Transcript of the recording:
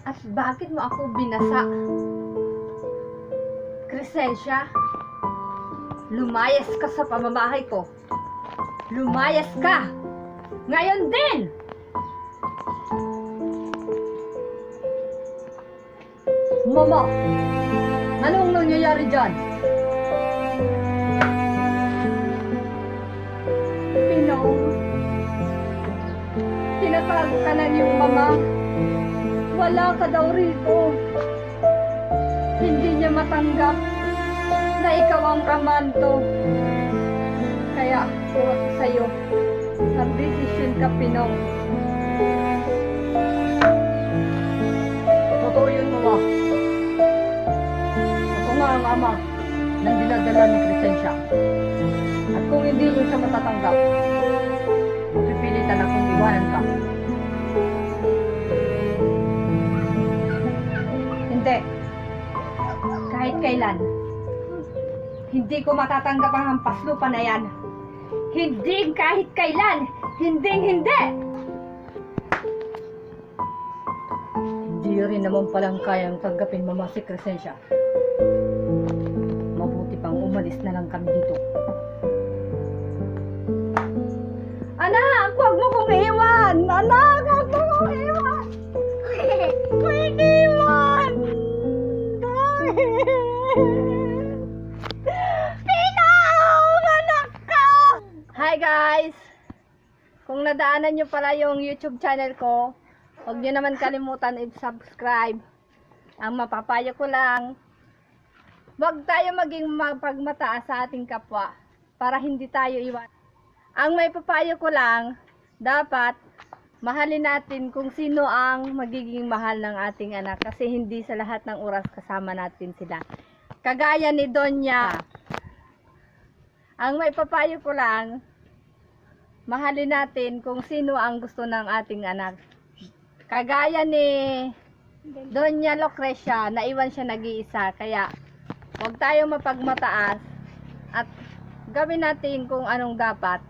At bakit mo ako binasa? Crescencia, lumayas ka sa pamamahay ko. Lumayas ka! Ngayon din! Mama, anong nangyayari dyan? Pinong, tinatago ka na niyong mama. Wala ka daw rito. Hindi niya matanggap na ikaw ang amanto. Kaya kung ako sa'yo, mag-desisyon ka, Pinong. Totoo yun, mama. Ako nga ang ama ng dinadala ni Crescencia. At kung hindi niyo siya matatanggap, pipilitan akong iwanan ka. Hindi. Kahit kailan, hindi ko matatanggap ang hampas lupa na yan. Hindi kahit kailan. Hindi. Hindi rin naman palang kayang tanggapin, mama, si Crescencia. Mabuti pang umalis na lang kami dito. Anak, huwag mo kong iwan! Anak, huwag mo kong iwan! Huwag iwan! Pinong! Anak ko! Hi guys! Kung nadaanan nyo pala yung YouTube channel ko, huwag nyo naman kalimutan i-subscribe. Ang mapapayo ko lang, huwag tayo maging mapagmataas sa ating kapwa para hindi tayo iwan. Ang may papayo ko lang, dapat mahalin natin kung sino ang magiging mahal ng ating anak kasi hindi sa lahat ng oras kasama natin sila. Kagaya ni Donya, ang may papayo ko lang, mahalin natin kung sino ang gusto ng ating anak. Kagaya ni Donya Lucrecia, naiwan siya nag-iisa, kaya huwag tayo mapagmataas at gawin natin kung anong dapat